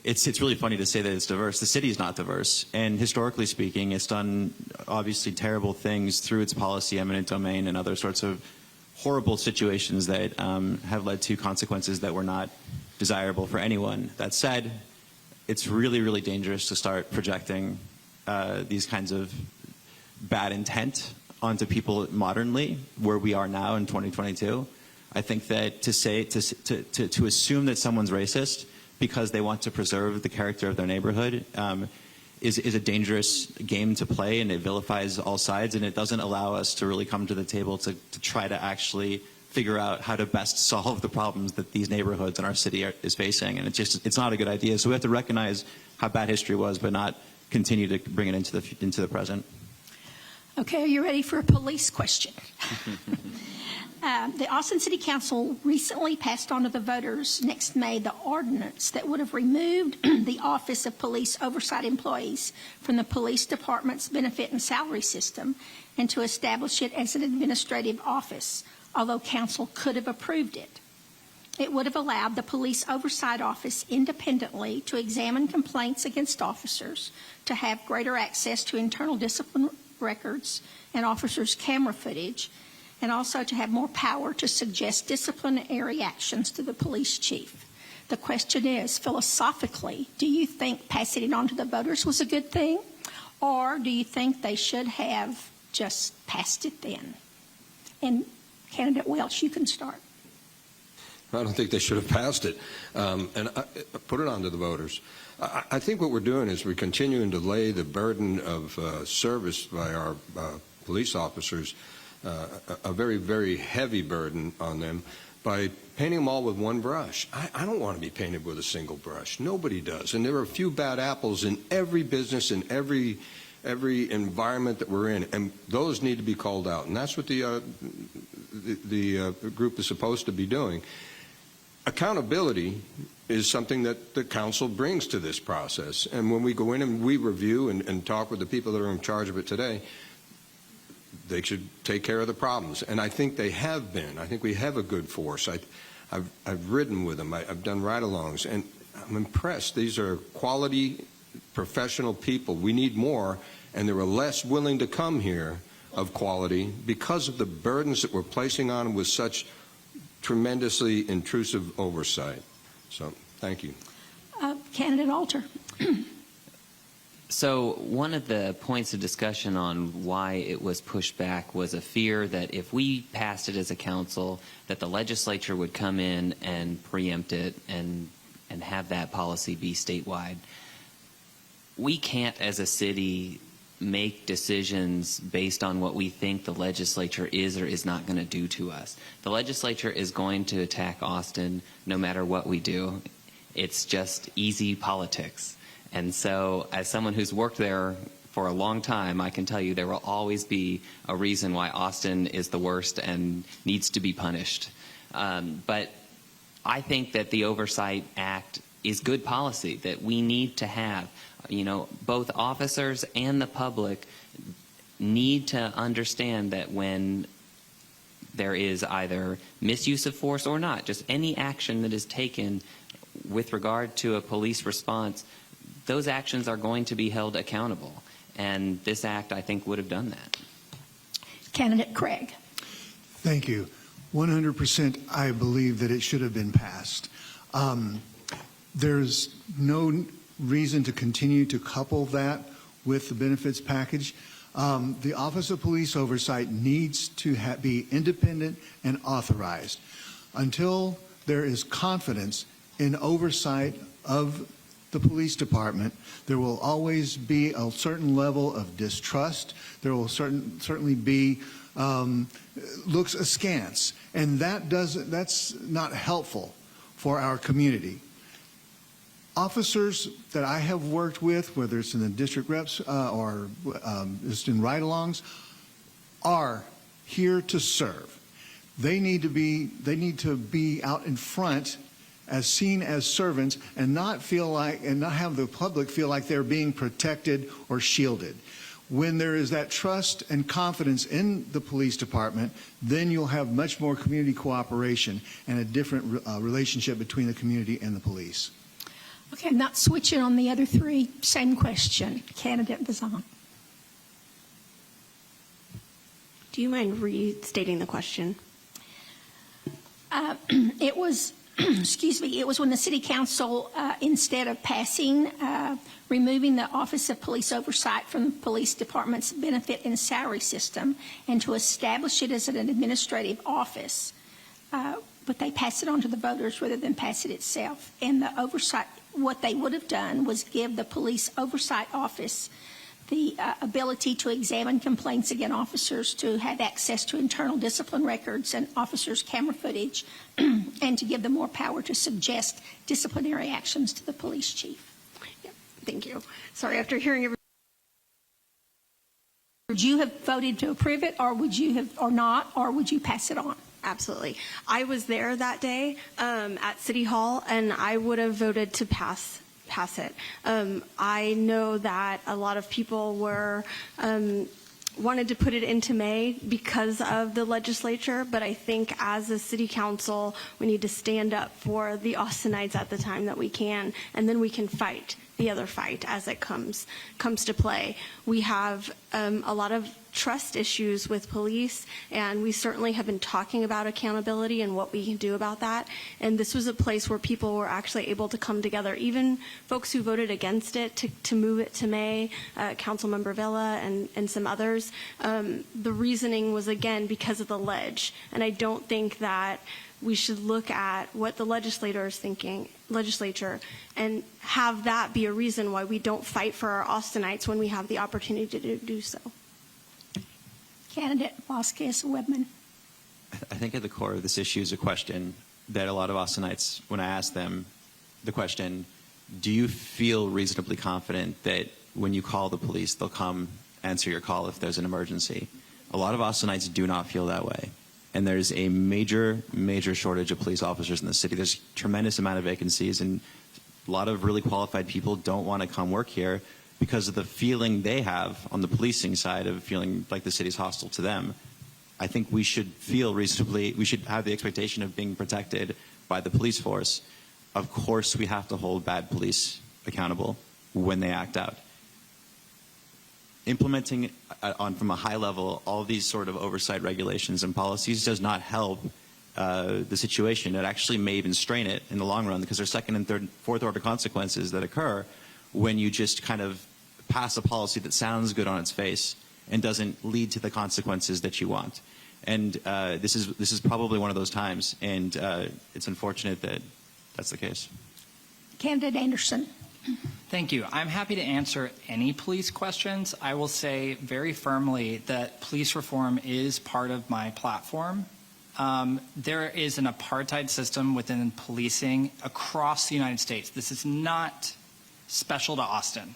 it's really funny to say that it's diverse. The city is not diverse, and historically speaking, it's done obviously terrible things through its policy, eminent domain, and other sorts of horrible situations that have led to consequences that were not desirable for anyone. That said, it's really, really dangerous to start projecting these kinds of bad intent onto people modernly, where we are now in 2022. I think that to assume that someone's racist because they want to preserve the character of their neighborhood is a dangerous game to play, and it vilifies all sides, and it doesn't allow us to really come to the table to try to actually figure out how to best solve the problems that these neighborhoods in our city is facing. And it's not a good idea. So we have to recognize how bad history was, but not continue to bring it into the present. Okay, are you ready for a police question? The Austin City Council recently passed on to the voters next May the ordinance that would have removed the Office of Police Oversight Employees from the police department's benefit and salary system and to establish it as an administrative office, although council could have approved it. It would have allowed the Police Oversight Office independently to examine complaints against officers, to have greater access to internal discipline records and officers' camera footage, and also to have more power to suggest disciplinary actions to the police chief. The question is, philosophically, do you think passing it on to the voters was a good thing, or do you think they should have just passed it then? And Candidate Welch, you can start. I don't think they should have passed it and put it on to the voters. I think what we're doing is we're continuing to lay the burden of service by our police officers, a very, very heavy burden on them by painting them all with one brush. I don't want to be painted with a single brush. Nobody does. And there are a few bad apples in every business, in every environment that we're in, and those need to be called out. And that's what the group is supposed to be doing. Accountability is something that the council brings to this process. And when we go in and we review and talk with the people that are in charge of it today, they should take care of the problems. And I think they have been. I think we have a good force. I've ridden with them. I've done ride-alongs, and I'm impressed. These are quality, professional people. We need more, and they were less willing to come here of quality because of the burdens that we're placing on them with such tremendously intrusive oversight. So, thank you. Candidate Alter. So one of the points of discussion on why it was pushed back was a fear that if we passed it as a council, that the legislature would come in and preempt it and have that policy be statewide. We can't, as a city, make decisions based on what we think the legislature is or is not going to do to us. The legislature is going to attack Austin no matter what we do. It's just easy politics. And so, as someone who's worked there for a long time, I can tell you there will always be a reason why Austin is the worst and needs to be punished. But I think that the Oversight Act is good policy that we need to have. You know, both officers and the public need to understand that when there is either misuse of force or not, just any action that is taken with regard to a police response, those actions are going to be held accountable. And this act, I think, would have done that. Candidate Craig. Thank you. 100% I believe that it should have been passed. There's no reason to continue to couple that with the benefits package. The Office of Police Oversight needs to be independent and authorized. Until there is confidence in oversight of the police department, there will always be a certain level of distrust. There will certainly be looks askance, and that's not helpful for our community. Officers that I have worked with, whether it's in the district reps or just in ride-alongs, are here to serve. They need to be out in front, as seen as servants, and not have the public feel like they're being protected or shielded. When there is that trust and confidence in the police department, then you'll have much more community cooperation and a different relationship between the community and the police. Okay, I'm not switching on the other three. Same question. Candidate Bazan. Do you mind restating the question? It was, it was when the City Council, instead of passing, removing the Office of Police Oversight from the Police Department's benefit and salary system and to establish it as an administrative office, but they pass it on to the voters rather than pass it itself. And the oversight, what they would have done was give the police oversight office the ability to examine complaints against officers, to have access to internal discipline records and officers' camera footage, and to give them more power to suggest disciplinary actions to the police chief. Yeah, thank you. Sorry, after hearing everything. Would you have voted to approve it, or would you have, or not, or would you pass it on? Absolutely. I was there that day at City Hall, and I would have voted to pass it. I know that a lot of people were wanted to put it into May because of the legislature, but I think as a city council, we need to stand up for the Austinites at the time that we can, and then we can fight the other fight as it comes to play. We have a lot of trust issues with police, and we certainly have been talking about accountability and what we can do about that. And this was a place where people were actually able to come together, even folks who voted against it to move it to May, Councilmember Villa and some others. The reasoning was, again, because of the ledge. And I don't think that we should look at what the legislature is thinking, and have that be a reason why we don't fight for our Austinites when we have the opportunity to do so. Candidate Vasquez Webman. I think at the core of this issue is a question that a lot of Austinites, when I ask them the question, do you feel reasonably confident that when you call the police, they'll come answer your call if there's an emergency? A lot of Austinites do not feel that way. And there's a major, major shortage of police officers in the city. There's a tremendous amount of vacancies, and a lot of really qualified people don't want to come work here because of the feeling they have on the policing side of feeling like the city's hostile to them. I think we should feel reasonably, we should have the expectation of being protected by the police force. Of course, we have to hold bad police accountable when they act out. Implementing from a high level all these sort of oversight regulations and policies does not help the situation. It actually may even strain it in the long run, because there's second and third, fourth order consequences that occur when you just kind of pass a policy that sounds good on its face and doesn't lead to the consequences that you want. And this is probably one of those times, and it's unfortunate that that's the case. Candidate Anderson. Thank you. I'm happy to answer any police questions. I will say very firmly that police reform is part of my platform. There is an apartheid system within policing across the United States. This is not special to Austin.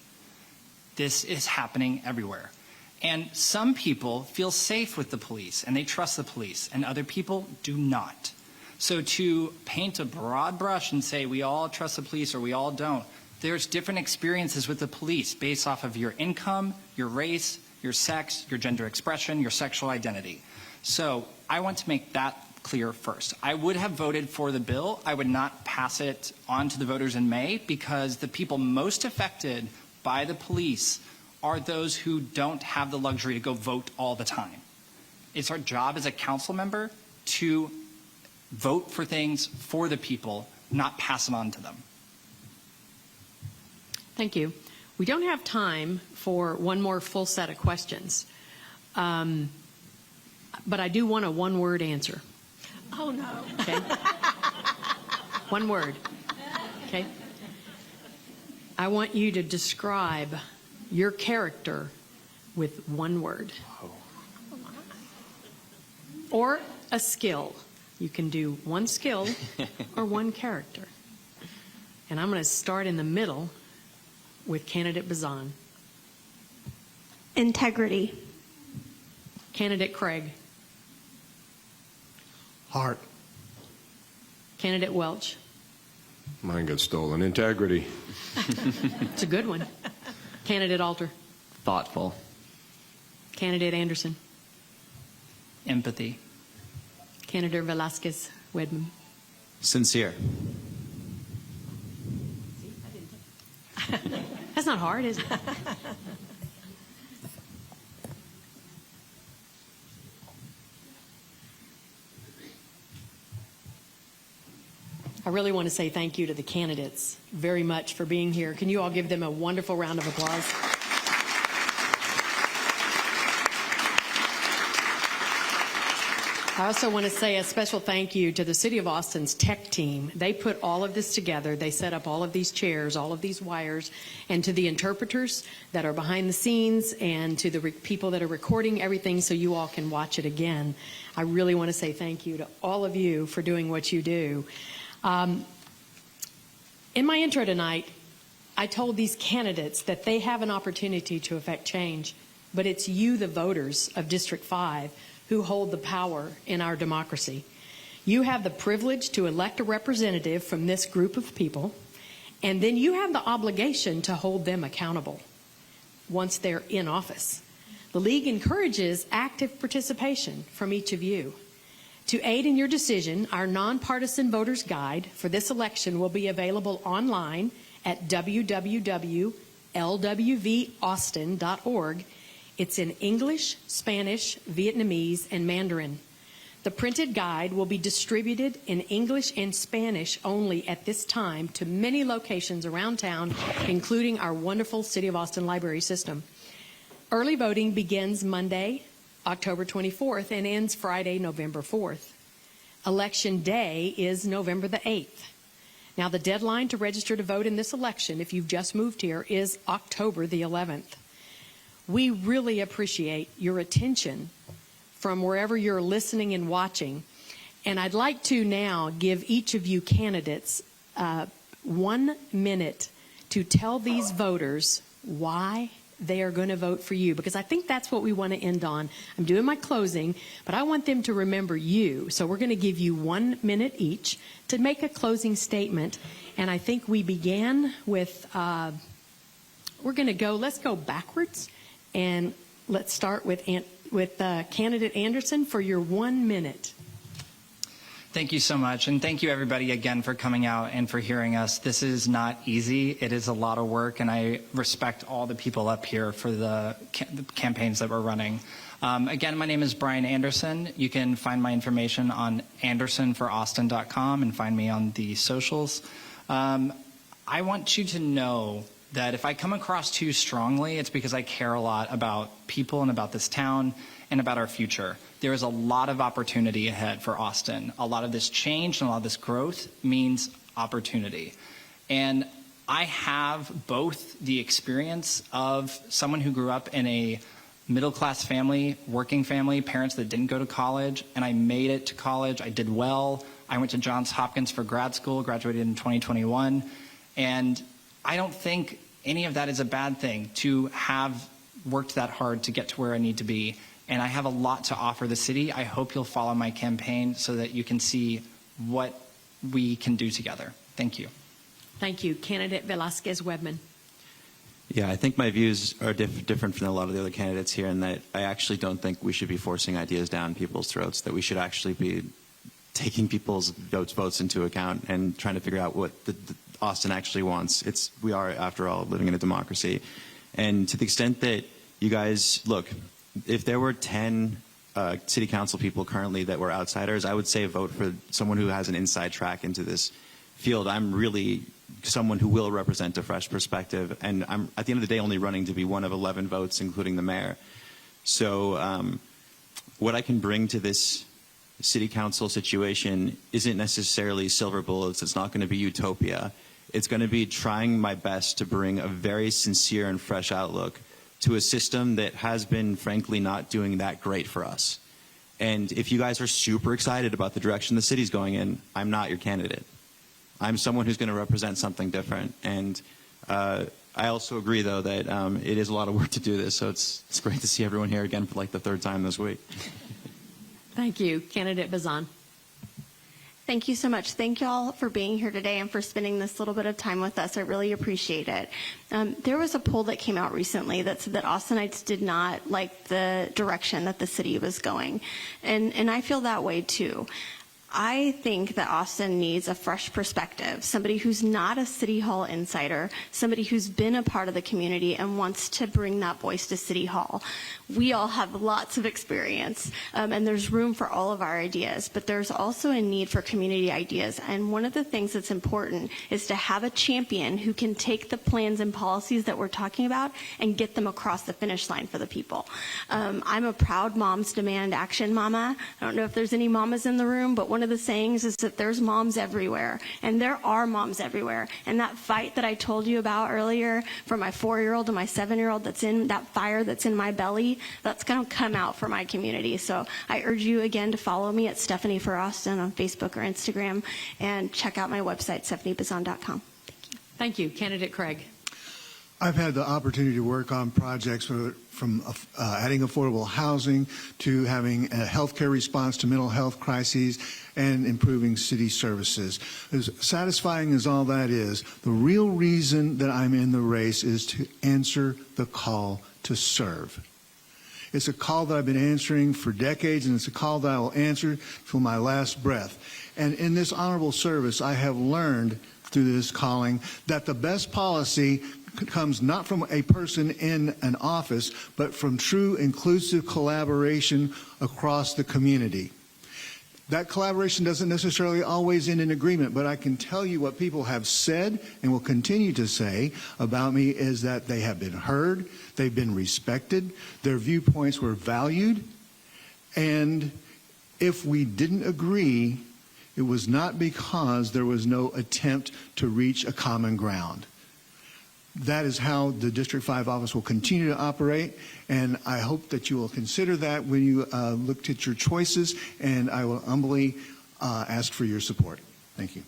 This is happening everywhere. And some people feel safe with the police and they trust the police, and other people do not. So to paint a broad brush and say we all trust the police or we all don't, there's different experiences with the police based off of your income, your race, your sex, your gender expression, your sexual identity. So I want to make that clear first. I would have voted for the bill. I would not pass it on to the voters in May, because the people most affected by the police are those who don't have the luxury to go vote all the time. It's our job as a council member to vote for things for the people, not pass them on to them. Thank you. We don't have time for one more full set of questions, but I do want a one-word answer. Oh, no. Okay? One word. Okay? I want you to describe your character with one word. Or a skill. You can do one skill or one character. And I'm going to start in the middle with candidate Bazan. Integrity. Candidate Craig. Heart. Candidate Welch. Mine got stolen. Integrity. It's a good one. Candidate Alter. Thoughtful. Candidate Anderson. Empathy. Candidate Velasquez Wedman. Sincere. That's not hard, is it? I really want to say thank you to the candidates very much for being here. Can you all give them a wonderful round of applause? I also want to say a special thank you to the City of Austin's tech team. They put all of this together. They set up all of these chairs, all of these wires, and to the interpreters that are behind the scenes and to the people that are recording everything so you all can watch it again. I really want to say thank you to all of you for doing what you do. In my intro tonight, I told these candidates that they have an opportunity to affect change, but it's you, the voters of District 5, who hold the power in our democracy. You have the privilege to elect a representative from this group of people, and then you have the obligation to hold them accountable once they're in office. The League encourages active participation from each of you. To aid in your decision, our nonpartisan voters guide for this election will be available online at www.lwvaustin.org. It's in English, Spanish, Vietnamese, and Mandarin. The printed guide will be distributed in English and Spanish only at this time to many locations around town, including our wonderful City of Austin library system. Early voting begins Monday, October 24th, and ends Friday, November 4th. Election Day is November the 8th. Now, the deadline to register to vote in this election, if you've just moved here, is October the 11th. We really appreciate your attention from wherever you're listening and watching. And I'd like to now give each of you candidates 1 minute to tell these voters why they are going to vote for you, because I think that's what we want to end on. I'm doing my closing, but I want them to remember you. So we're going to give you 1 minute each to make a closing statement. And I think we began with, let's go backwards. And let's start with candidate Anderson for your 1 minute. Thank you so much, and thank you everybody again for coming out and for hearing us. This is not easy. It is a lot of work, and I respect all the people up here for the campaigns that we're running. Again, my name is Brian Anderson. You can find my information on andersonforaustin.com and find me on the socials. I want you to know that if I come across too strongly, it's because I care a lot about people and about this town and about our future. There is a lot of opportunity ahead for Austin. A lot of this change and a lot of this growth means opportunity. And I have both the experience of someone who grew up in a middle-class family, working family, parents that didn't go to college, and I made it to college. I did well. I went to Johns Hopkins for grad school, graduated in 2021, and I don't think any of that is a bad thing, to have worked that hard to get to where I need to be. And I have a lot to offer the city. I hope you'll follow my campaign so that you can see what we can do together. Thank you. Thank you. Candidate Velasquez-Webman. Yeah, I think my views are different from a lot of the other candidates here in that I actually don't think we should be forcing ideas down people's throats, that we should actually be taking people's votes into account and trying to figure out what the Austin actually wants. We are, after all, living in a democracy. And to the extent that you guys, look, if there were 10 city council people currently that were outsiders, I would say vote for someone who has an inside track into this field. I'm really someone who will represent a fresh perspective, and I'm, at the end of the day, only running to be one of 11 votes, including the mayor. So what I can bring to this city council situation isn't necessarily silver bullets. It's not going to be utopia. It's going to be trying my best to bring a very sincere and fresh outlook to a system that has been, frankly, not doing that great for us. And if you guys are super excited about the direction the city's going in, I'm not your candidate. I'm someone who's going to represent something different. And I also agree, though, that it is a lot of work to do this. So it's great to see everyone here again for like the third time this week. Thank you. Candidate Bazan. Thank you so much. Thank you all for being here today and for spending this little bit of time with us. I really appreciate it. There was a poll that came out recently that said that Austinites did not like the direction that the city was going. And I feel that way too. I think that Austin needs a fresh perspective, somebody who's not a City Hall insider, somebody who's been a part of the community and wants to bring that voice to City Hall. We all have lots of experience, and there's room for all of our ideas, but there's also a need for community ideas. And one of the things that's important is to have a champion who can take the plans and policies that we're talking about and get them across the finish line for the people. I'm a proud Moms Demand Action mama. I don't know if there's any mamas in the room, but one of the sayings is that there's moms everywhere, and there are moms everywhere. And that fight that I told you about earlier for my 4-year-old and my 7-year-old, that's in that fire that's in my belly, that's going to come out for my community. So I urge you again to follow me at Stephanie for Austin on Facebook or Instagram, and check out my website, stephaniebazan.com. Thank you. Candidate Craig. I've had the opportunity to work on projects from adding affordable housing to having a healthcare response to mental health crises and improving city services. As satisfying as all that is, the real reason that I'm in the race is to answer the call to serve. It's a call that I've been answering for decades, and it's a call that I will answer till my last breath. And in this honorable service, I have learned through this calling that the best policy comes not from a person in an office, but from true inclusive collaboration across the community. That collaboration doesn't necessarily always end in agreement, but I can tell you what people have said and will continue to say about me is that they have been heard, they've been respected, their viewpoints were valued, and if we didn't agree, it was not because there was no attempt to reach a common ground. That is how the District 5 office will continue to operate, and I hope that you will consider that when you look at your choices, and I will humbly ask for your support. Thank you.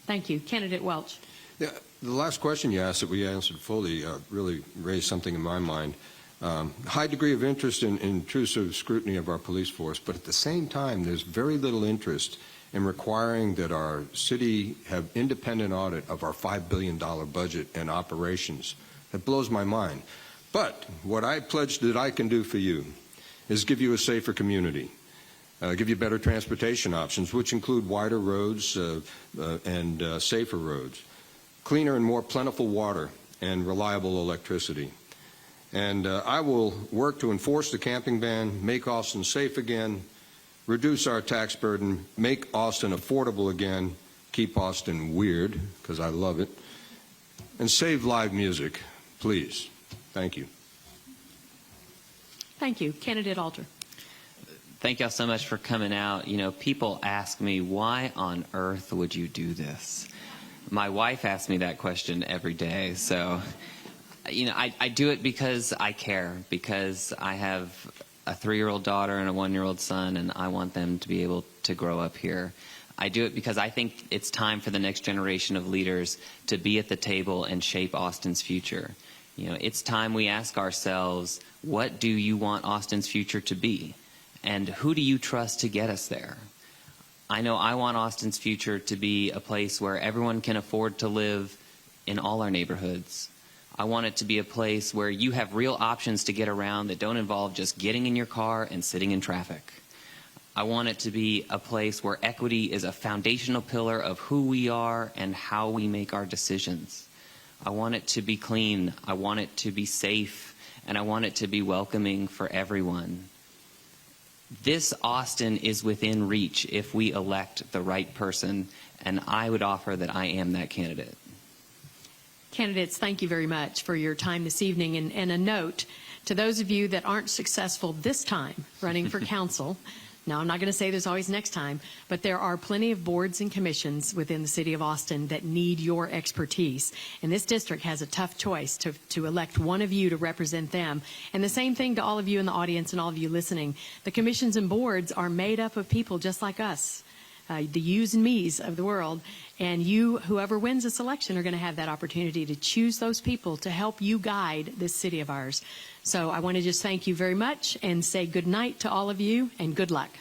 Thank you. Candidate Welch. Yeah, the last question you asked that we answered fully really raised something in my mind. High degree of interest in intrusive scrutiny of our police force, but at the same time, there's very little interest in requiring that our city have independent audit of our $5 billion budget and operations. That blows my mind. But what I pledged that I can do for you is give you a safer community, give you better transportation options, which include wider roads and safer roads, cleaner and more plentiful water, and reliable electricity. And I will work to enforce the camping ban, make Austin safe again, reduce our tax burden, make Austin affordable again, keep Austin weird, because I love it, and save live music, please. Thank you. Thank you. Candidate Alter. Thank y'all so much for coming out. You know, people ask me, why on earth would you do this? My wife asks me that question every day. So, you know, I do it because I care, because I have a 3-year-old daughter and a 1-year-old son, and I want them to be able to grow up here. I do it because I think it's time for the next generation of leaders to be at the table and shape Austin's future. You know, it's time we ask ourselves, what do you want Austin's future to be? And who do you trust to get us there? I know I want Austin's future to be a place where everyone can afford to live in all our neighborhoods. I want it to be a place where you have real options to get around that don't involve just getting in your car and sitting in traffic. I want it to be a place where equity is a foundational pillar of who we are and how we make our decisions. I want it to be clean, I want it to be safe, and I want it to be welcoming for everyone. This Austin is within reach if we elect the right person, and I would offer that I am that candidate. Candidates, thank you very much for your time this evening. And a note to those of you that aren't successful this time running for council. Now, I'm not going to say there's always next time, but there are plenty of boards and commissions within the city of Austin that need your expertise. And this district has a tough choice to elect one of you to represent them. And the same thing to all of you in the audience and all of you listening. The commissions and boards are made up of people just like us. The yous and me's of the world, and you, whoever wins this election, are going to have that opportunity to choose those people to help you guide this city of ours. So I want to just thank you very much and say good night to all of you and good luck.